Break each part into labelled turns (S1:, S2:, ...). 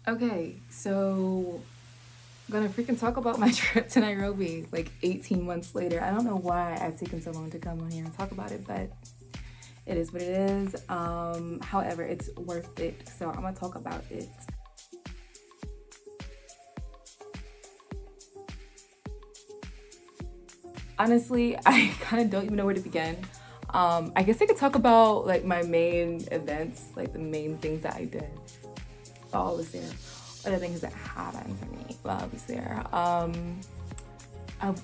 S1: Okay, so I'm gonna freaking talk about my trip to Nairobi like 18 months later. I don't know why I've taken so long to come on here and talk about it, but it is what it is. However, it's worth it. So I'm gonna talk about it. Honestly, I kind of don't even know where to begin. I guess I could talk about like my main events, like the main things that I did while I was there, or the things that happened to me while I was there.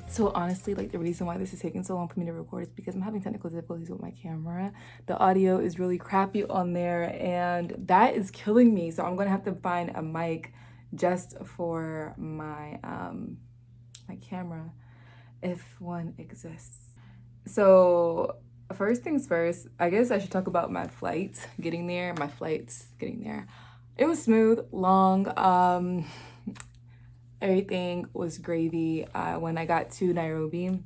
S1: So honestly, like the reason why this is taking so long for me to record is because I'm having technical difficulties with my camera. The audio is really crappy on there, and that is killing me. So I'm gonna have to find a mic just for my camera, if one exists. So first things first, I guess I should talk about my flight getting there. My flights getting there. It was smooth, long. Everything was gravy. When I got to Nairobi,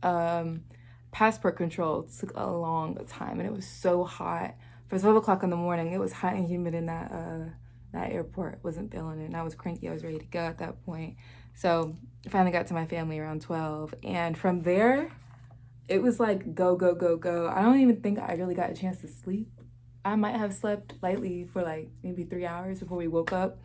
S1: um, passport control took a long time, and it was so hot. For 12 o'clock in the morning, it was hot and humid in that airport. Wasn't feeling it, and I was cranky. I was ready to go at that point. So I finally got to my family around 12, and from there, it was like go go go go. I don't even think I really got a chance to sleep. I might have slept lightly for like maybe 3 hours before we woke up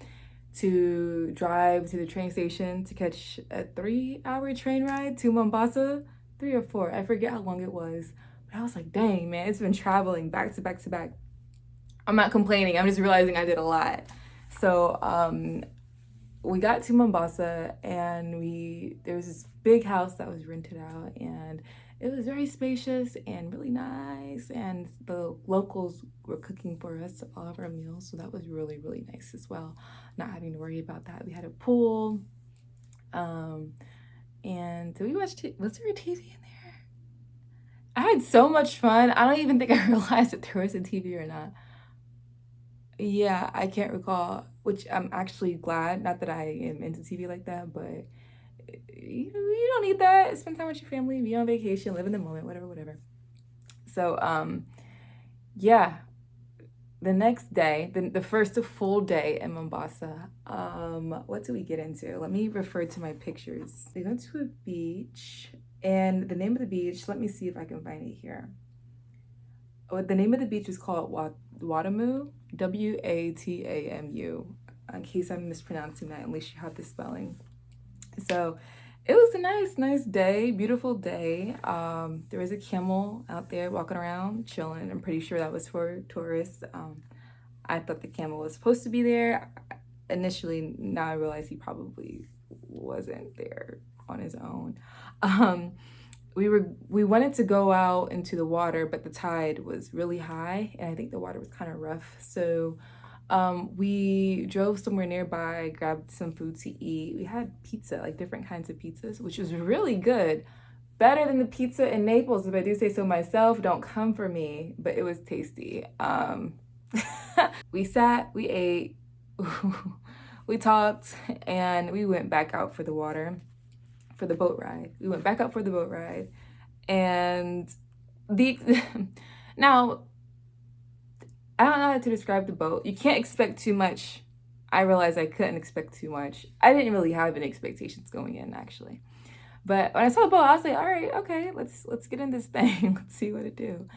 S1: to drive to the train station to catch a 3 hour train ride to Mombasa. 3 or 4, I forget how long it was. But I was like, dang, man, it's been traveling back to back to back. I'm not complaining, I'm just realizing I did a lot. So we got to Mombasa, and there was this big house that was rented out, and it was very spacious and really nice, and the locals were cooking for us all of our meals, so that was really really nice as well, not having to worry about that. We had a pool, um and did we watch was there a TV in there? I had so much fun. I don't even think I realized that there was a TV or not. Yeah, I can't recall, which I'm actually glad. Not that I am into TV like that, but you don't need that. Spend time with your family, be on vacation, live in the moment, whatever, whatever. So, yeah, the next day, the first full day in Mombasa, what do we get into? Let me refer to my pictures. We went to a beach, and the name of the beach, let me see if I can find it here. Oh, the name of the beach is called Watamu, Watamu. In case I'm mispronouncing that, at least you have the spelling. So it was a nice day, beautiful day. There was a camel out there walking around, chilling. I'm pretty sure that was for tourists. I thought the camel was supposed to be there initially. Now I realize he probably wasn't there on his own. Um, we wanted to go out into the water, but the tide was really high, and I think the water was kind of rough. So we drove somewhere nearby, grabbed some food to eat. We had pizza, like different kinds of pizzas, which was really good. Better than the pizza in Naples, if I do say so myself. Don't come for me, but it was tasty. We sat, we ate, we talked, and we went back out for the water, for the boat ride. We went back out for the boat ride, and the now I don't know how to describe the boat. You can't expect too much. I realized I couldn't expect too much. I didn't really have any expectations going in, actually. But when I saw the boat, I was like, all right, okay, let's get in this thing. Let's see what it do.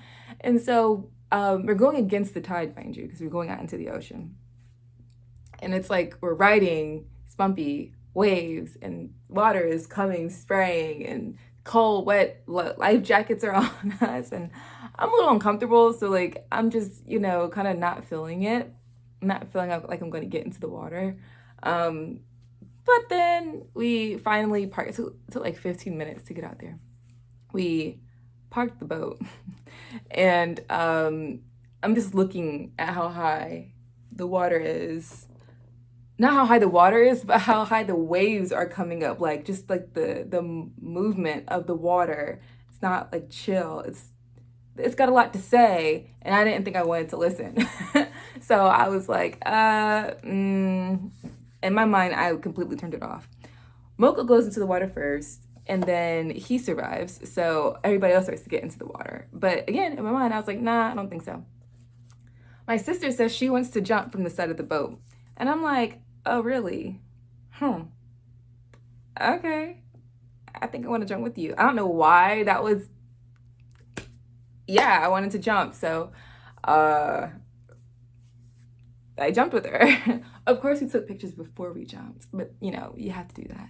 S1: And so we're going against the tide, mind you, because we're going out into the ocean. And it's like we're riding bumpy waves, and water is coming, spraying, and cold, wet life jackets are on us, and I'm a little uncomfortable. So like I'm just kind of not feeling it, not feeling like I'm going to get into the water. Um, but then we finally parked. It took like 15 minutes to get out there. We parked the boat, and I'm just looking at how high the water is, not how high the water is, but how high the waves are coming up. Like just like the movement of the water. It's not like chill. It's got a lot to say, and I didn't think I wanted to listen. So I was like, in my mind, I completely turned it off. Mocha goes into the water first, and then he survives. So everybody else starts to get into the water. But again, in my mind, I was like, nah, I don't think so. My sister says she wants to jump from the side of the boat. And I'm like, oh, really? Okay. I think I want to jump with you. I don't know why that was, yeah, I wanted to jump. So uh, I jumped with her. Of course, we took pictures before we jumped, but you know, you have to do that.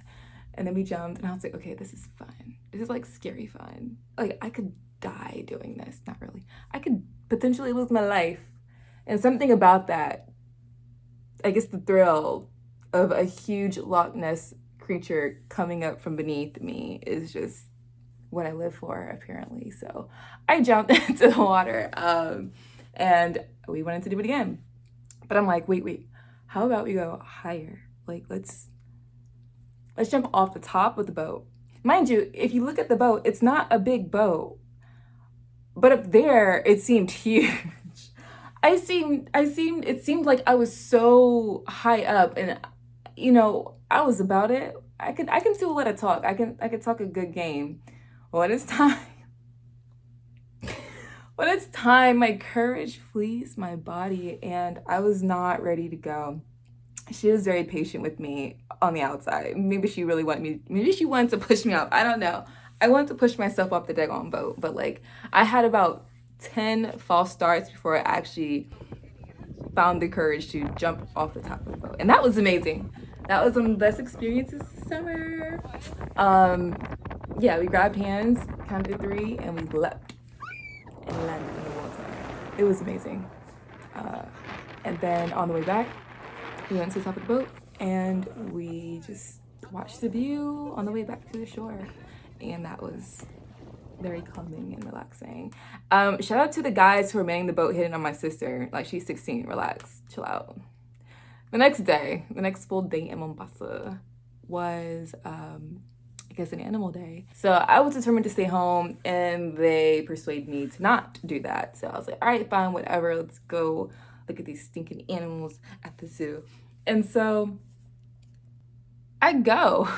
S1: And then we jumped, and I was like, okay, this is fun. This is like scary fun. Like, I could die doing this. Not really. I could potentially lose my life. And something about that, I guess the thrill of a huge Loch Ness creature coming up from beneath me is just what I live for, apparently. So I jumped into the water, and we wanted to do it again. But I'm like, wait, how about we go higher? Like, let's jump off the top of the boat. Mind you, if you look at the boat, it's not a big boat, but up there it seemed huge. It seemed like I was so high up, and you know, I was about it. I can still let it talk. I can talk a good game. When it's time, when it's time, my courage flees my body, and I was not ready to go. She was very patient with me on the outside. Maybe she really wanted me, maybe she wanted to push me up. I don't know. I wanted to push myself off the daggone boat, but like I had about 10 false starts before I actually found the courage to jump off the top of the boat. And that was amazing. That was one of the best experiences this summer. Yeah, we grabbed hands, counted 3, and we leapt and landed in the water. It was amazing. And then on the way back, we went to the top of the boat and we just watched the view on the way back to the shore. And that was very calming and relaxing. Shout out to the guys who were manning the boat hitting on my sister. Like, she's 16, relax, chill out. The next full day in Mombasa was, I guess, an animal day. So I was determined to stay home, and they persuaded me to not do that. So I was like, all right, fine, whatever, let's go look at these stinking animals at the zoo. And so I go.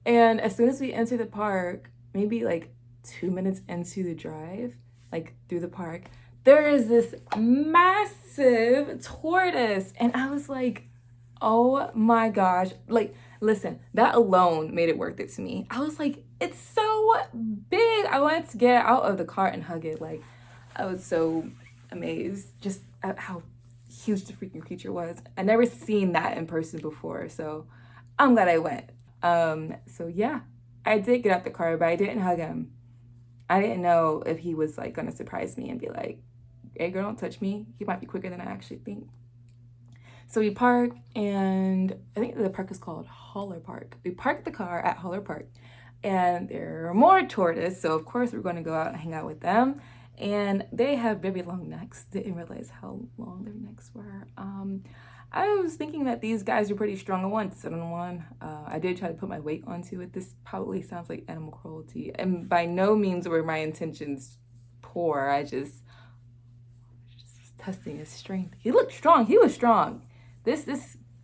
S1: And as soon as we enter the park, maybe like 2 minutes into the drive, like through the park, there is this massive tortoise. And I was like, oh my gosh. Like, listen, that alone made it worth it to me. I was like, it's so big. I wanted to get out of the car and hug it. Like, I was so amazed just at how huge the freaking creature was. I never seen that in person before, so I'm glad I went. So yeah, I did get out the car, but I didn't hug him. I didn't know if he was like gonna surprise me and be like, hey girl, don't touch me. He might be quicker than I actually think. So we park, and I think the park is called Holler Park. We parked the car at Holler Park, and there are more tortoises, so of course we're gonna go out and hang out with them. And they have very long necks. Didn't realize how long their necks were. I was thinking that these guys were pretty strong. I wanted to sit on one. I did try to put my weight onto it. This probably sounds like animal cruelty, and by no means were my intentions poor. I just was testing his strength. He looked strong. He was strong.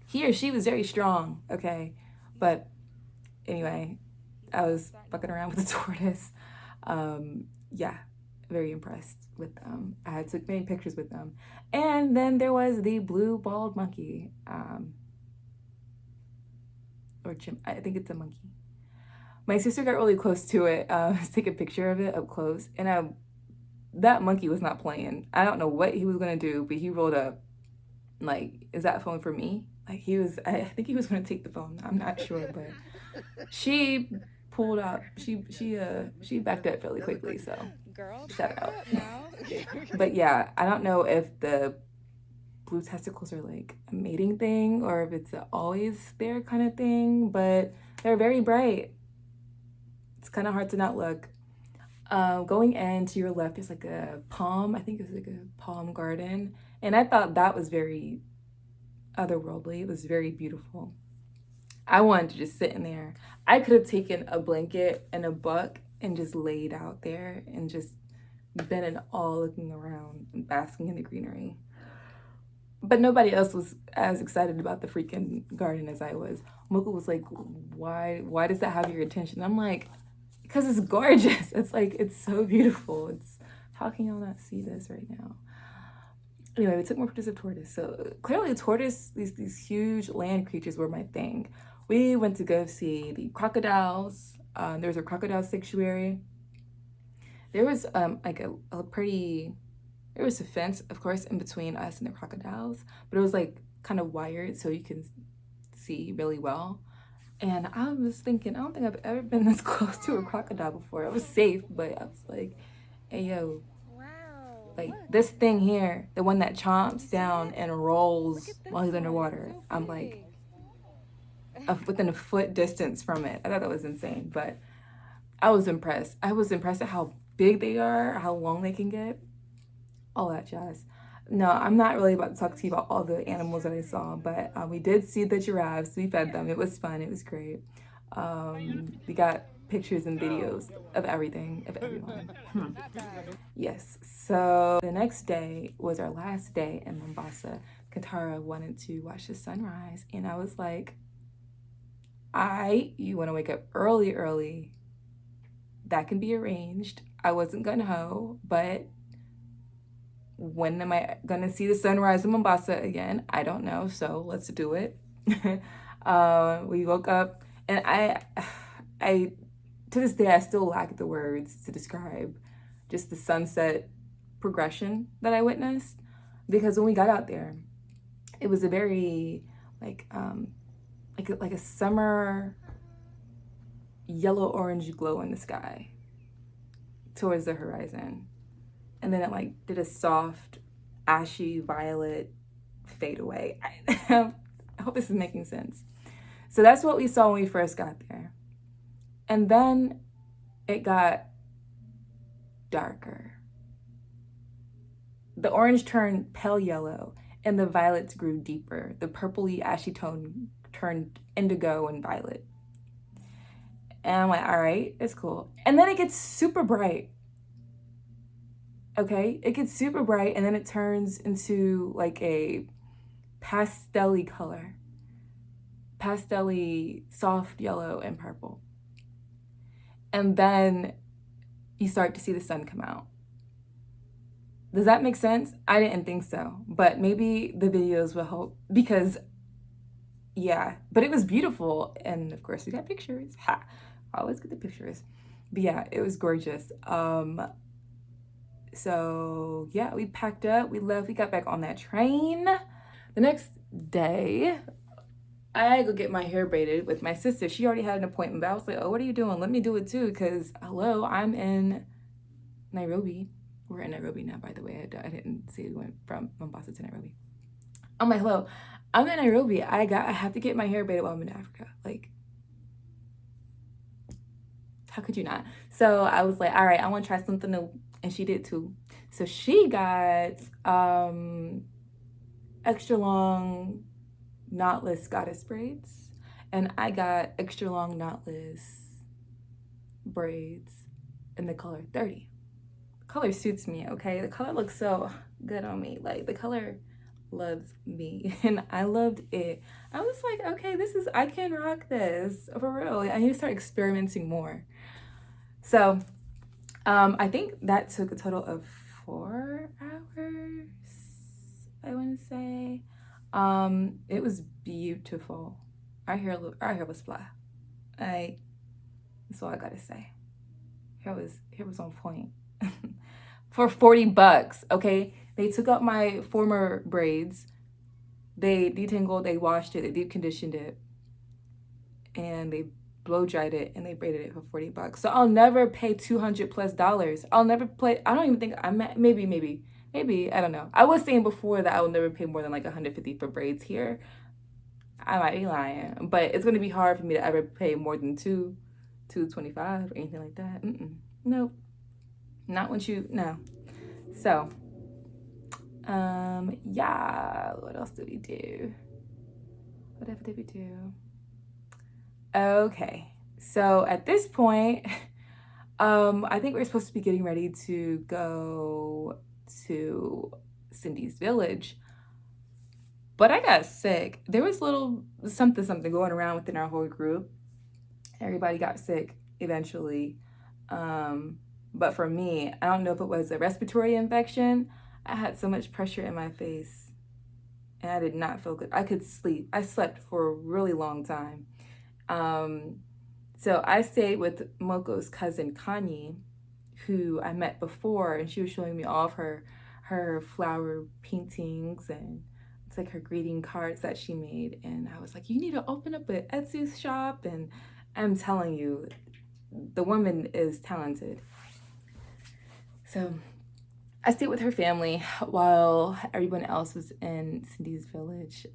S1: He or she was very strong. Okay, but anyway, I was fucking around with the tortoise. Yeah, very impressed with them. I had took many pictures with them. And then there was the blue bald monkey. Or chimp, I think it's a monkey. My sister got really close to it, to take a picture of it up close. And that monkey was not playing. I don't know what he was gonna do, but he rolled up. Like, is that phone for me? Like, I think he was gonna take the phone. I'm not sure, but she pulled up. She backed up really quickly, so shout out. But yeah, I don't know if the blue testicles are like a mating thing or if it's a always there kind of thing, but they're very bright. It's kind of hard to not look. Going in to your left is like a palm. I think it's like a palm garden, and I thought that was very otherworldly. It was very beautiful. I wanted to just sit in there. I could have taken a blanket and a book and just laid out there and just been in awe looking around and basking in the greenery. But nobody else was as excited about the freaking garden as I was. Mocha was like, why does that have your attention? I'm like, because it's gorgeous. It's like, it's so beautiful. How can y'all not see this right now? Anyway, we took more pictures of tortoise. So clearly tortoise, these huge land creatures were my thing. We went to go see the crocodiles. There was a crocodile sanctuary. There was like a pretty, there was a fence, of course, in between us and the crocodiles, but it was like kind of wired so you can see really well. And I was thinking, I don't think I've ever been this close to a crocodile before. I was safe, but I was like, hey yo, like this thing here, the one that chomps down and rolls while he's underwater. I'm like within a foot distance from it. I thought that was insane, but I was impressed. I was impressed at how big they are, how long they can get, all that jazz. No, I'm not really about to talk to you about all the animals that I saw, but we did see the giraffes. We fed them. It was fun. It was great. We got pictures and videos of everything, of everyone. Yes. So the next day was our last day in Mombasa. Katara wanted to watch the sunrise, and I was like, you want to wake up early. That can be arranged. I wasn't gonna hoe, but when am I gonna see the sunrise in Mombasa again? I don't know, so let's do it. We woke up, and I, to this day, I still lack the words to describe just the sunset progression that I witnessed. Because when we got out there, it was a very like a summer yellow orange glow in the sky towards the horizon, and then it like did a soft ashy violet fade away. I hope this is making sense. So that's what we saw when we first got there, and then it got darker. The orange turned pale yellow, and the violets grew deeper. The purpley ashy tone turned indigo and violet. And I'm like, all right, it's cool. And then it gets super bright. Okay, it gets super bright, and then it turns into like a pastel-y color. Pastel-y, soft yellow and purple. And then you start to see the sun come out. Does that make sense? I didn't think so, but maybe the videos will help, because yeah, but it was beautiful. And of course we got pictures. Ha, I always get the pictures. But yeah, it was gorgeous. So yeah, we packed up, we left, we got back on that train. The next day, I go get my hair braided with my sister. She already had an appointment, but I was like, oh, what are you doing? Let me do it too, because hello, I'm in Nairobi. We're in Nairobi now, by the way. I didn't say we went from Mombasa to Nairobi. I'm like, hello, I'm in Nairobi. I have to get my hair braided while I'm in Africa. Like, how could you not? So I was like, all right, I want to try something new. And she did too. So she got extra long knotless goddess braids, and I got extra long knotless braids in the color 30. The color suits me, okay? The color looks so good on me. Like, the color loves me, and I loved it. I was like, okay, I can rock this for real. I need to start experimenting more. So I think that took a total of 4 hours, I want to say. It was beautiful. Our hair was fly. That's all I gotta say. Hair was on point. For $40, okay? They took out my former braids. They detangled, they washed it, they deep conditioned it, and they blow dried it, and they braided it for $40. So I'll never pay $200+. I'll never play. I don't even think maybe, I don't know. I was saying before that I will never pay more than like $150 for braids here. I might be lying, but it's gonna be hard for me to ever pay more than $225 or anything like that. Nope, not once you no. So, yeah. What else did we do? Whatever did we do? Okay, so at this point, I think we're supposed to be getting ready to go to Cindy's village, but I got sick. There was a little something going around within our whole group. Everybody got sick eventually, but for me, I don't know if it was a respiratory infection. I had so much pressure in my face and I did not feel good. I could sleep. I slept for a really long time. Um, so I stayed with Moko's cousin Kanye, who I met before, and she was showing me all of her flower paintings and it's like her greeting cards that she made. And I was like, you need to open up an Etsy shop. And I'm telling you, the woman is talented. So I stayed with her family while everyone else was in Cindy's village,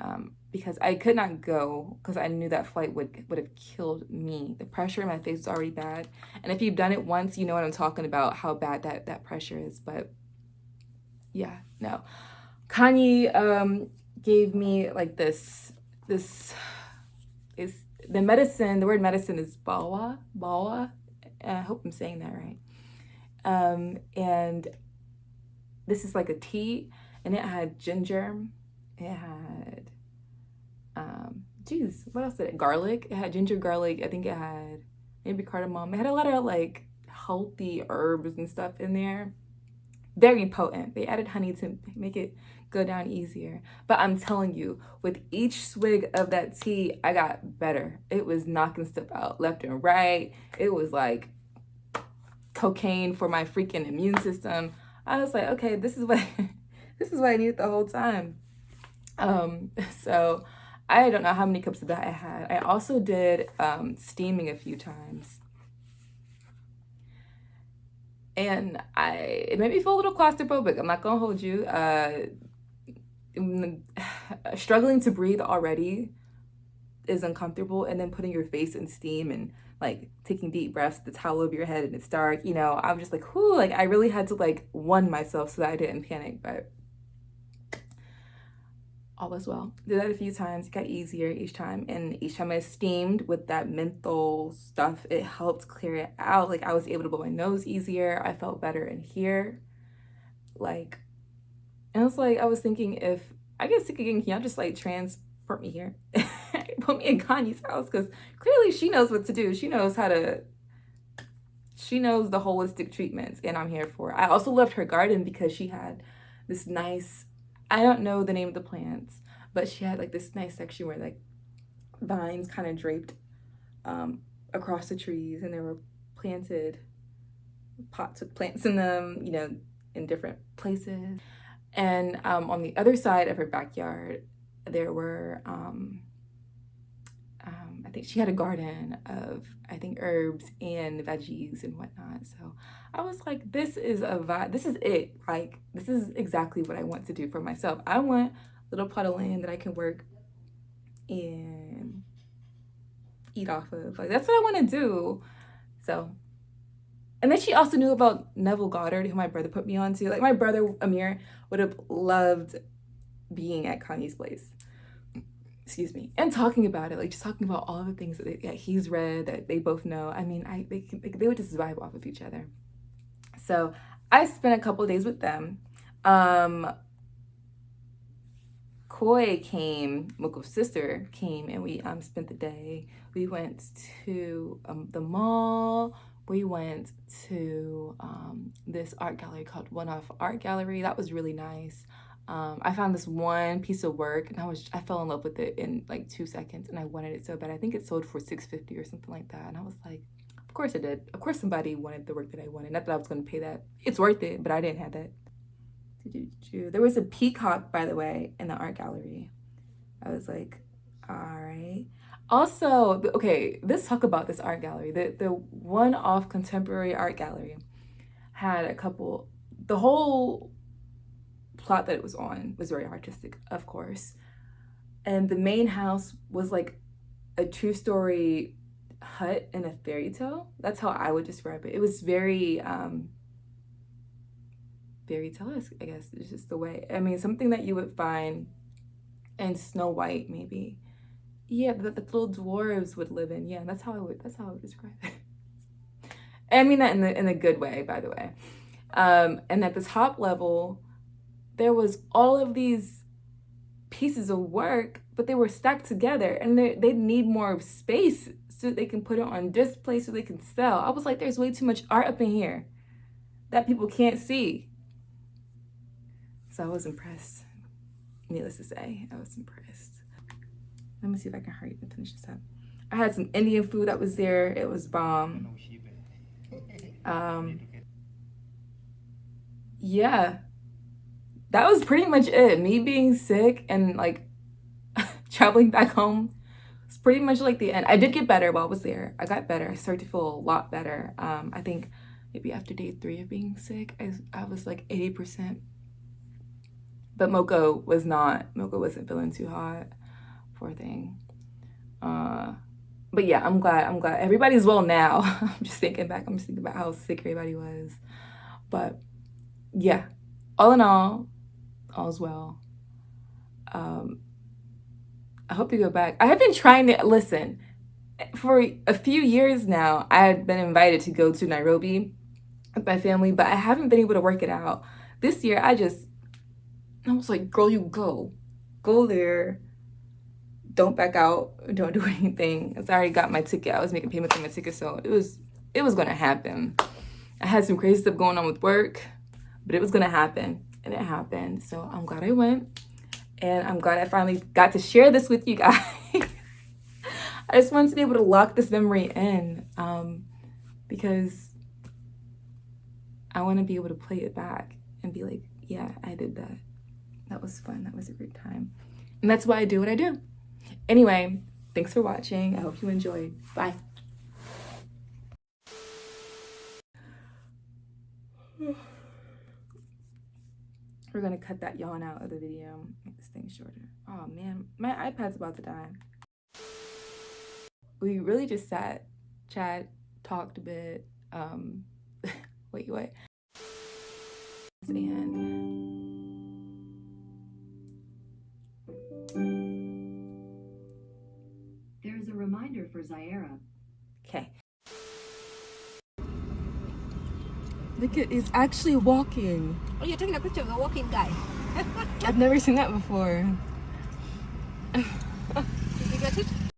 S1: because I could not go because I knew that flight would have killed me. The pressure in my face was already bad. And if you've done it once, you know what I'm talking about, how bad that pressure is. But yeah, no. Kanye gave me like this is the medicine, the word medicine is bawa. I hope I'm saying that right. And this is like a tea, and it had ginger, it had what else did it? Garlic. It had ginger, garlic. I think it had maybe cardamom. It had a lot of like healthy herbs and stuff in there. Very potent. They added honey to make it go down easier. But I'm telling you, with each swig of that tea, I got better. It was knocking stuff out left and right. It was like cocaine for my freaking immune system. I was like, okay, this is what this is what I needed the whole time. So I don't know how many cups of that I had. I also did steaming a few times. And it made me feel a little claustrophobic. I'm not gonna hold you. Struggling to breathe already is uncomfortable, and then putting your face in steam and like taking deep breaths, the towel over your head and it's dark, you know, I'm just like, whoo, like I really had to like one myself so that I didn't panic, but all was well. Did that a few times, it got easier each time, and each time I steamed with that menthol stuff, it helped clear it out. Like I was able to blow my nose easier. I felt better in here. Like, and it's like I was thinking, if I get sick again, can y'all just like transport me here? Put me in Kanye's house, because clearly she knows what to do. She knows the holistic treatments, and I'm here for it. I also loved her garden because she had this nice, I don't know the name of the plants, but she had like this nice section where like vines kind of draped across the trees, and there were planted pots with plants in them, you know, in different places. And on the other side of her backyard, there were I think she had a garden of, I think, herbs and veggies and whatnot. So I was like, this is a vibe. This is it. Like, this is exactly what I want to do for myself. I want a little plot of land that I can work and eat off of. Like, that's what I want to do. So, and then she also knew about Neville Goddard, who my brother put me on to. Like, my brother, Amir, would have loved being at Kanye's place. Excuse me, and talking about it, like just talking about all the things that he's read that they both know. I mean, they would just vibe off of each other. So I spent a couple of days with them. Koi came, Moko's sister came, and we spent the day. We went to the mall. We went to this art gallery called One Off Art Gallery. That was really nice. I found this one piece of work, and I fell in love with it in like 2 seconds, and I wanted it so bad. I think it sold for $650 or something like that, and I was like, of course it did. Of course somebody wanted the work that I wanted. Not that I was going to pay that. It's worth it, but I didn't have that. There was a peacock, by the way, in the art gallery. I was like, all right. Also, okay, let's talk about this art gallery. The One Off Contemporary Art Gallery had the whole plot that it was on was very artistic, of course. And the main house was like a 2-story hut in a fairy tale. That's how I would describe it. It was very fairy tale-esque, I guess. It's just the way. I mean, something that you would find in Snow White, maybe. Yeah, that the little dwarves would live in. Yeah, that's how I would describe it. I mean that in a good way, by the way. And at the top level, there was all of these pieces of work, but they were stacked together, and they need more space so they can put it on display so they can sell. I was like, there's way too much art up in here that people can't see. So I was impressed. Needless to say, I was impressed. Let me see if I can hurry up and finish this up. I had some Indian food that was there. It was bomb. Yeah, that was pretty much it. Me being sick and like traveling back home. It's pretty much like the end. I did get better while I was there. I got better. I started to feel a lot better. I think maybe after day 3 of being sick, I was like 80%. But Moko was not. Moko wasn't feeling too hot. Poor thing. But yeah, I'm glad everybody's well now. I'm just thinking about how sick everybody was. But yeah, all in all, all's well. I hope you go back. I have been trying to listen. For a few years now, I had been invited to go to Nairobi with my family, but I haven't been able to work it out. This year, I was like, girl, you go there. Don't back out. Don't do anything. I already got my ticket. I was making payments on my ticket, so it was going to happen. I had some crazy stuff going on with work, but it was going to happen, and it happened. So I'm glad I went, and I'm glad I finally got to share this with you guys. I just wanted to be able to lock this memory in, because I want to be able to play it back and be like, yeah, I did that. That was fun. That was a great time. And that's why I do what I do. Anyway, thanks for watching. I hope you enjoyed. Bye. We're going to cut that yawn out of the video. Make this thing shorter. Oh, man. My iPad's about to die. We really just sat, chat, talked a bit. Wait, what?
S2: There's a reminder for Zaira.
S1: Okay. Look at, it's actually walking.
S3: Oh, you're taking a picture of the walking guy.
S1: I've never seen that before.
S3: Did you get it?